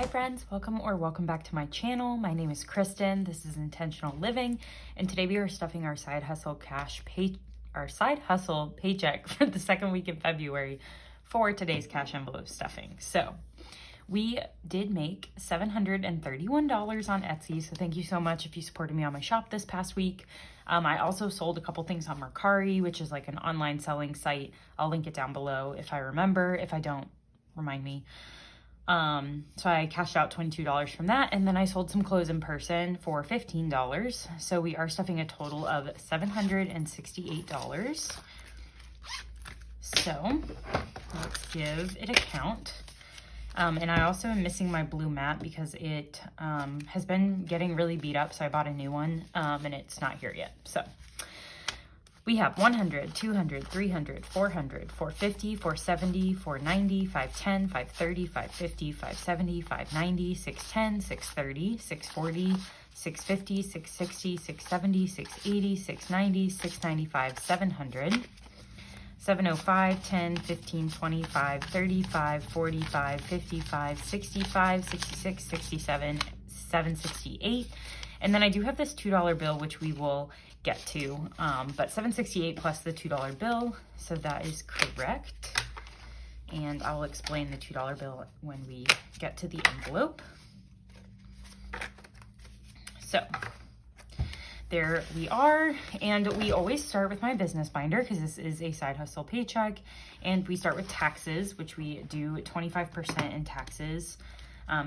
friends, welcome back to my channel. My name is Kristen. This is Intentional Living, and today we are stuffing our side hustle paycheck for the second week in February for today's cash envelope stuffing. So we did make $731 on Etsy, so thank you so much if you supported me on my shop this past week. I also sold a couple things on Mercari, which is like an online selling site. I'll link it down below if I remember. If I don't, remind me. So I cashed out $22 from that, and then I sold some clothes in person for $15. So we are stuffing a total of $768. So let's give it a count. And I also am missing my blue mat because it has been getting really beat up, so I bought a new one, and it's not here yet. So we have 100, 200, 300, 400, 450, 470, 490, 510, 530, 550, 570, 590, 610, 630, 640, 650, 660, 670, 680, 690, 695, 700, 705, 10, 15, 25, 35, 45, 55, 65, 66, 67, 768. And then I do have this $2 bill, which we will get to, but $768 plus the $2 bill, so that is correct. And I'll explain the $2 bill when we get to the envelope. So there we are, and we always start with my business binder because this is a side hustle paycheck, and we start with taxes, which we do 25% in taxes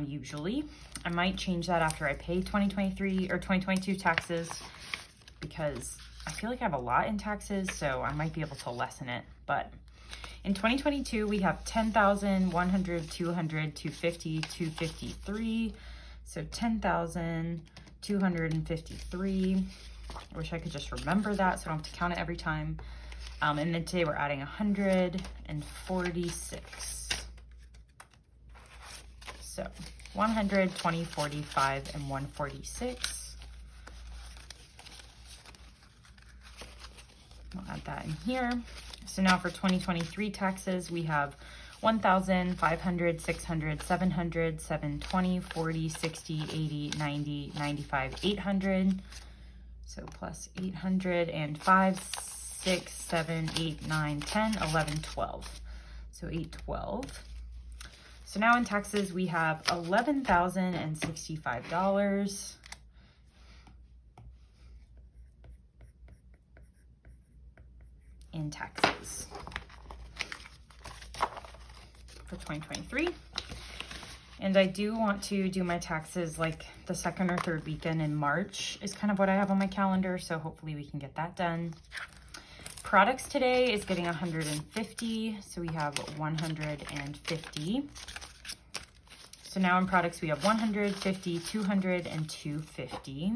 usually. I might change that after I pay 2023 or 2022 taxes because I feel like I have a lot in taxes, so I might be able to lessen it. But in 2022, we have 10,000, 100, 200, 250, 253. So 10,000, 253. I wish I could just remember that so I don't have to count it every time. And then today we're adding 146. So 100, 20, 45, and 146. I'll add that in here. So now for 2023 taxes, we have 1,000, 500, 600, 700, 720, 40, 60, 80, 90, 95, 800. So plus 800 and 5, 6, 7, 8, 9, 10, 11, 12. So 812. So now in taxes, we have $11,065 in taxes for 2023. And I do want to do my taxes like the second or third weekend in March is kind of what I have on my calendar, so hopefully we can get that done. Products today is getting 150, so we have 150. So now in products we have 150, 200, and 250,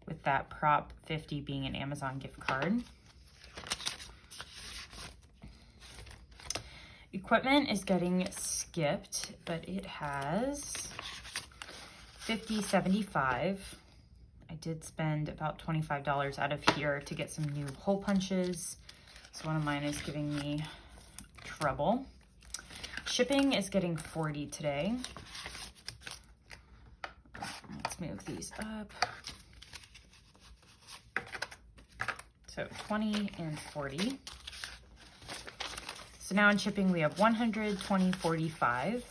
with that prop 50 being an Amazon gift card. Equipment is getting skipped, but it has 50, 75. I did spend about $25 out of here to get some new hole punches. So one of mine is giving me trouble. Shipping is getting 40 today. Let's move these up. So 20 and 40. So now in shipping, we have 100, 20, 45.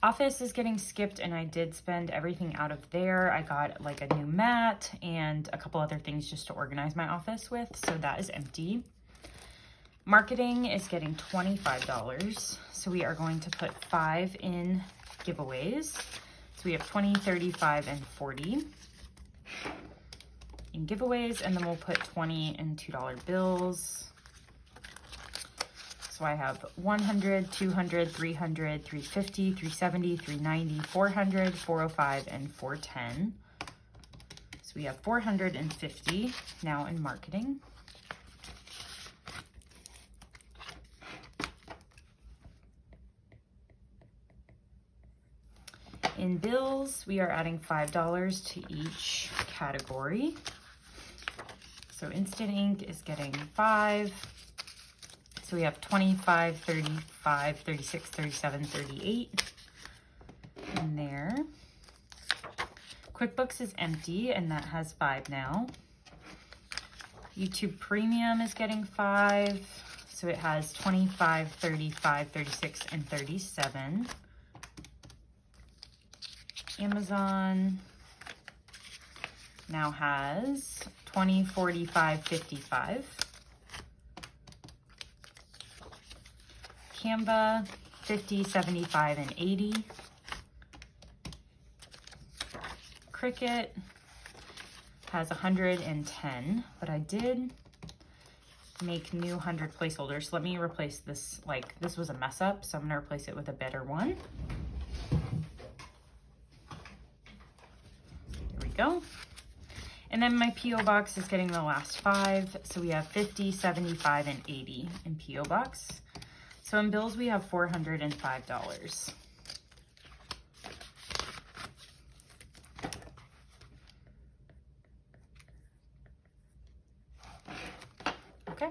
Office is getting skipped, and I did spend everything out of there. I got like a new mat and a couple other things just to organize my office with, so that is empty. Marketing is getting $25, so we are going to put 5 in giveaways. So we have 20, 35, and 40 in giveaways, and then we'll put 20 in $2 bills. So I have 100, 200, 300, 350, 370, 390, 400, 405, and 410. So we have 450 now in marketing. In bills, we are adding $5 to each category. So Instant Ink is getting 5. So we have 25, 35, 36, 37, 38 in there. QuickBooks is empty, and that has 5 now. YouTube Premium is getting 5. So it has 25, 35, 36, and 37. Amazon now has 20, 45, 55. Canva, 50, 75, and 80. Cricut has 110, but I did make new 100 placeholders. So let me replace this. Like, this was a mess up, so I'm gonna replace it with a better one. There we go. And then my P.O. Box is getting the last 5. So we have 50, 75, and 80 in P.O. Box. So in bills, we have $405. Okay.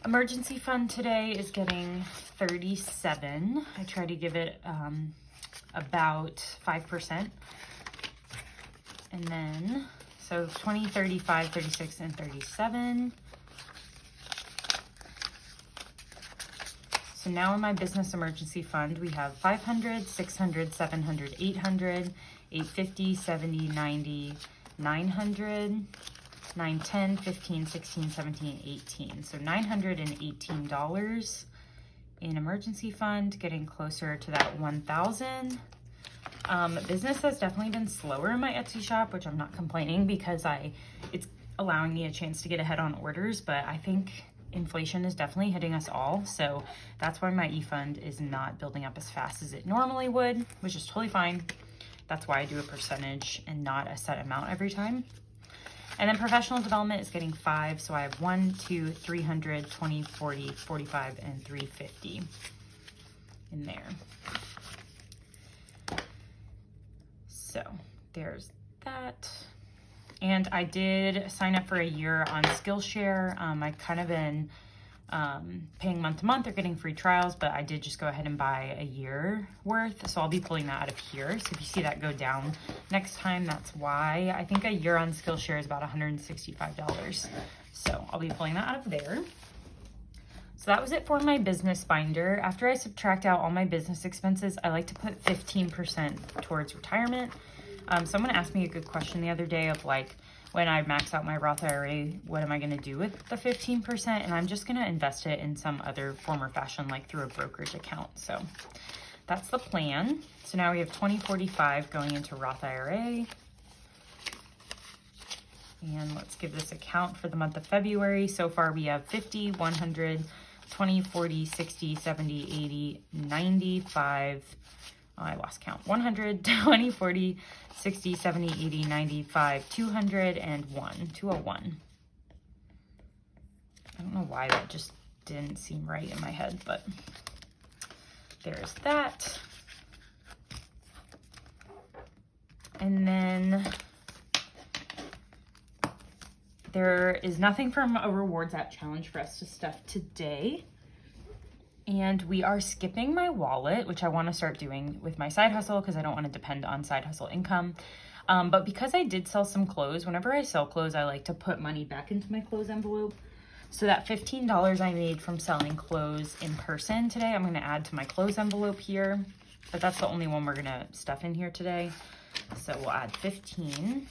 Emergency fund today is getting 37. I try to give it about 5%. And then, so 20, 35, 36, and 37. So now in my business emergency fund, we have 500, 600, 700, 800, 850, 70, 90, 900, 910, 15, 16, 17, 18. So $918 in emergency fund, getting closer to that 1,000. Business has definitely been slower in my Etsy shop, which I'm not complaining because it's allowing me a chance to get ahead on orders, but I think inflation is definitely hitting us all. So that's why my e-fund is not building up as fast as it normally would, which is totally fine. That's why I do a percentage and not a set amount every time. And then professional development is getting 5. So I have 1, 2, 300, 20, 40, 45, and 350 in there. So there's that. And I did sign up for a year on Skillshare. I kind of been paying month to month or getting free trials, but I did just go ahead and buy a year worth. So I'll be pulling that out of here. So if you see that go down next time, that's why. I think a year on Skillshare is about $165. So I'll be pulling that out of there. So that was it for my business binder. After I subtract out all my business expenses, I like to put 15% towards retirement. Someone asked me a good question the other day of like, when I max out my Roth IRA, what am I going to do with the 15%? And I'm just going to invest it in some other form or fashion, like through a brokerage account. So that's the plan. So now we have 2045 going into Roth IRA. And let's give this account for the month of February. So far we have 50, 100, 20, 40, 60, 70, 80, 95. Oh, I lost count. 100, 20, 40, 60, 70, 80, 95, 201, 201. I don't know why that just didn't seem right in my head, but there's that. And then there is nothing from a rewards app challenge for us to stuff today. And we are skipping my wallet, which I want to start doing with my side hustle because I don't want to depend on side hustle income. But because I did sell some clothes, whenever I sell clothes, I like to put money back into my clothes envelope. So that $15 I made from selling clothes in person today, I'm going to add to my clothes envelope here. But that's the only one we're going to stuff in here today. So we'll add 15.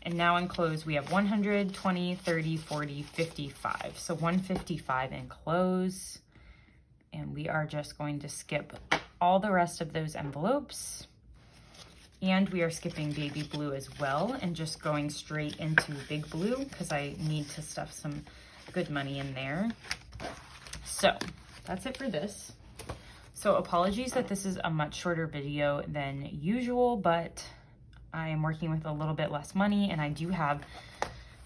And now in clothes, we have 100, 20, 30, 40, 55. So 155 in clothes. And we are just going to skip all the rest of those envelopes. And we are skipping baby blue as well and just going straight into big blue because I need to stuff some good money in there. So that's it for this. So apologies that this is a much shorter video than usual, but I am working with a little bit less money and I do have,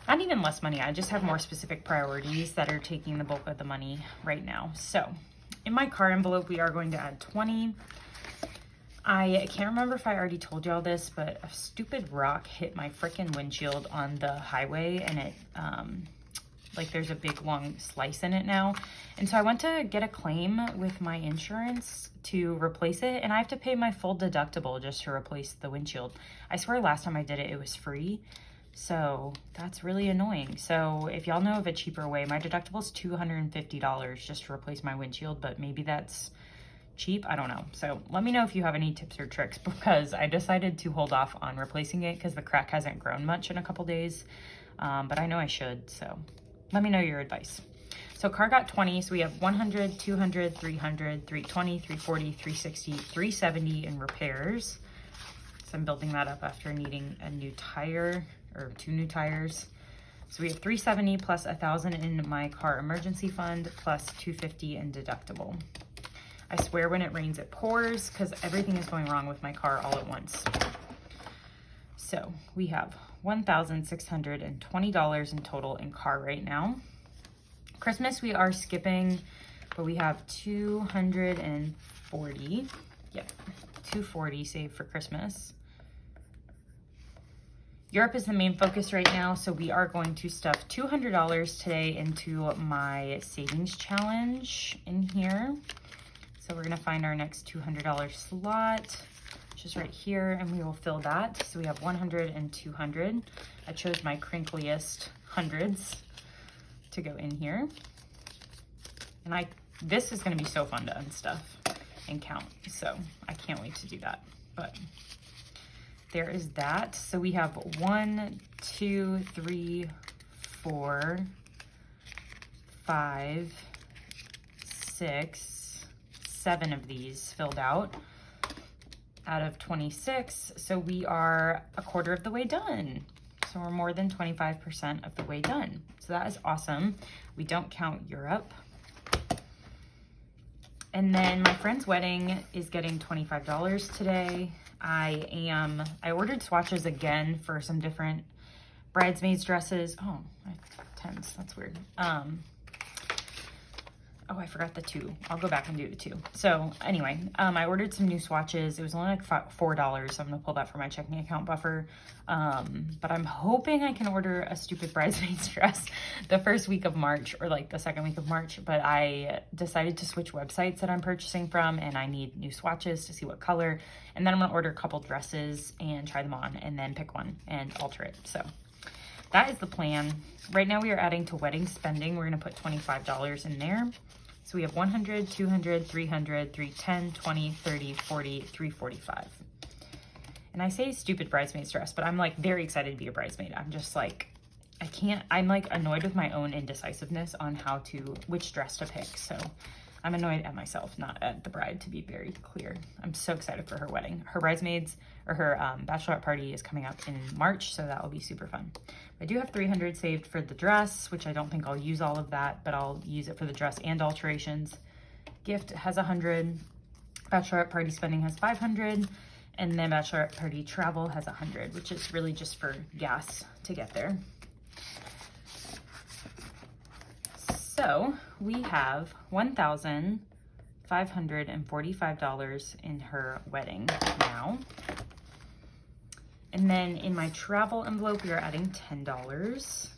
not even less money, I just have more specific priorities that are taking the bulk of the money right now. So in my card envelope, we are going to add 20. I can't remember if I already told y'all this, but a stupid rock hit my freaking windshield on the highway, and it, like there's a big long slice in it now. And so I went to get a claim with my insurance to replace it, and I have to pay my full deductible just to replace the windshield. I swear last time I did it, it was free. So that's really annoying. So if y'all know of a cheaper way, my deductible is $250 just to replace my windshield, but maybe that's cheap. I don't know. So let me know if you have any tips or tricks, because I decided to hold off on replacing it because the crack hasn't grown much in a couple days. But I know I should. So let me know your advice. So car got 20. So we have 100, 200, 300, 320, 340, 360, 370 in repairs. So I'm building that up after needing a new tire, or 2 new tires. So we have 370 plus 1,000 in my car emergency fund plus 250 in deductible. I swear when it rains it pours, because everything is going wrong with my car all at once. So we have $1,620 in total in car right now. Christmas we are skipping, but we have 240. Yep, 240 saved for Christmas. Europe is the main focus right now, so we are going to stuff $200 today into my savings challenge in here. So we're gonna find our next $200 slot, which is right here, and we will fill that. So we have 100 and 200. I chose my crinkliest hundreds to go in here. And this is gonna be so fun to unstuff and count. So I can't wait to do that, but there is that. So we have 1, 2, 3, 4, 5, 6, 7 of these filled out of 26. So we are a quarter of the way done. So we're more than 25% of the way done. So that is awesome. We don't count Europe. And then my friend's wedding is getting $25 today. I ordered swatches again for some different bridesmaids dresses. Oh, I tense, that's weird. Oh, I forgot the 2. I'll go back and do the 2. So anyway, I ordered some new swatches. It was only like $4. So I'm gonna pull that from my checking account buffer. But I'm hoping I can order a stupid bridesmaid's dress the first week of March, or like the second week of March. But I decided to switch websites that I'm purchasing from, and I need new swatches to see what color. And then I'm gonna order a couple dresses and try them on, and then pick one and alter it. So that is the plan. Right now we are adding to wedding spending. We're gonna put $25 in there. So we have 100, 200, 300, 310, 20, 30, 40, 345. And I say stupid bridesmaid's dress, but I'm like very excited to be a bridesmaid. I'm just like, I'm like annoyed with my own indecisiveness on which dress to pick. So I'm annoyed at myself, not at the bride, to be very clear. I'm so excited for her wedding. Her bridesmaids, or her bachelorette party is coming up in March, so that will be super fun. I do have 300 saved for the dress, which I don't think I'll use all of that, but I'll use it for the dress and alterations. Gift has 100. Bachelorette party spending has 500. And then bachelorette party travel has 100, which is really just for gas to get there. So we have $1,545 in her wedding now. And then in my travel envelope, we are adding $10.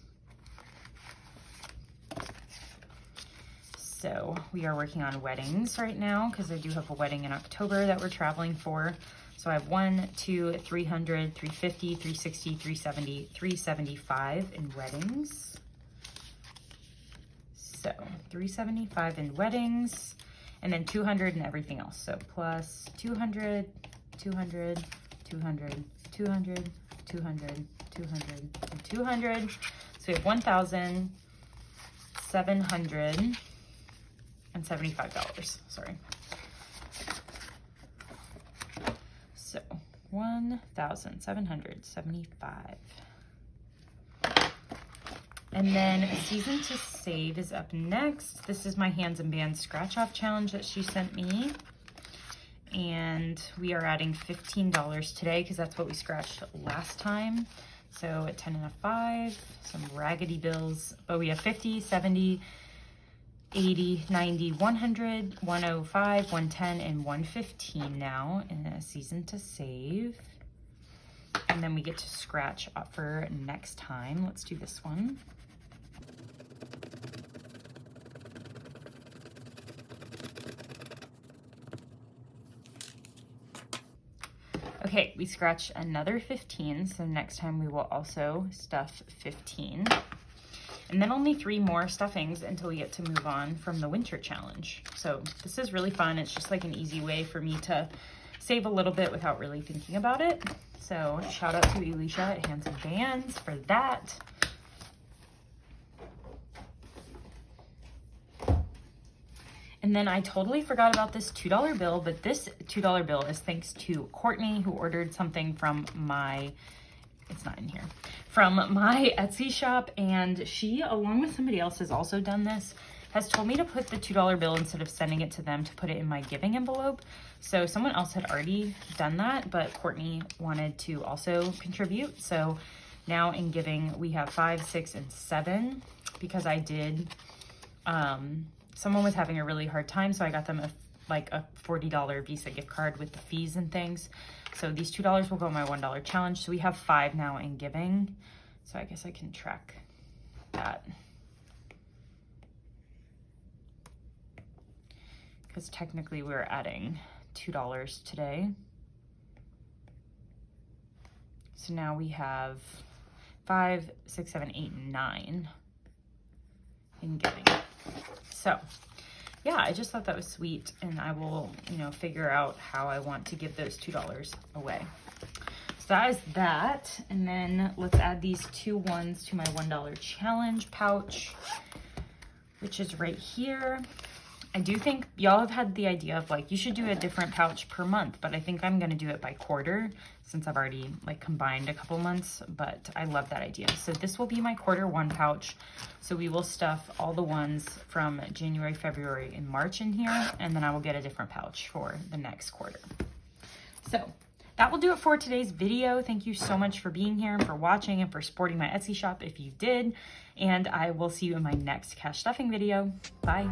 So we are working on weddings right now, because I do have a wedding in October that we're traveling for. So I have 1, 2, 300, 350, 360, 370, 375 in weddings. So 375 in weddings, and then 200 in everything else. So plus 200, 200, 200, 200, 200, 200, and 200. So we have $1,775. Sorry. So 1,775. And then a season to save is up next. This is my hands and bands scratch off challenge that she sent me. And we are adding $15 today, because that's what we scratched last time. So at 10 and a 5, some raggedy bills, but we have 50, 70, 80, 90, 100, 105, 110, and 115 now in a season to save. And then we get to scratch up for next time. Let's do this one. Okay, we scratched another 15, so next time we will also stuff 15. And then only 3 more stuffings until we get to move on from the winter challenge. So this is really fun. It's just like an easy way for me to save a little bit without really thinking about it. So shout out to Alicia at Hands and Bands for that. And then I totally forgot about this $2 bill, but this $2 bill is thanks to Courtney, who ordered something from my, it's not in here, from my Etsy shop. And she, along with somebody else, has also done this, has told me to put the $2 bill, instead of sending it to them, to put it in my giving envelope. So someone else had already done that, but Courtney wanted to also contribute. So now in giving, we have 5, 6, and 7, because I did, someone was having a really hard time, so I got them a $40 Visa gift card with the fees and things. So these $2 will go in my $1 challenge. So we have 5 now in giving. So I guess I can track that. Because technically we're adding $2 today. So now we have 5, 6, 7, 8, 9 in giving. So yeah, I just thought that was sweet, and I will, figure out how I want to give those $2 away. So that is that. And then let's add these 2 ones to my $1 challenge pouch, which is right here. I do think y'all have had the idea of you should do a different pouch per month, but I think I'm going to do it by quarter, since I've already combined a couple months, but I love that idea. So this will be my Q1 pouch. So we will stuff all the ones from January, February, and March in here, and then I will get a different pouch for the next quarter. So that will do it for today's video. Thank you so much for being here and for watching and for supporting my Etsy shop if you did. And I will see you in my next cash stuffing video. Bye.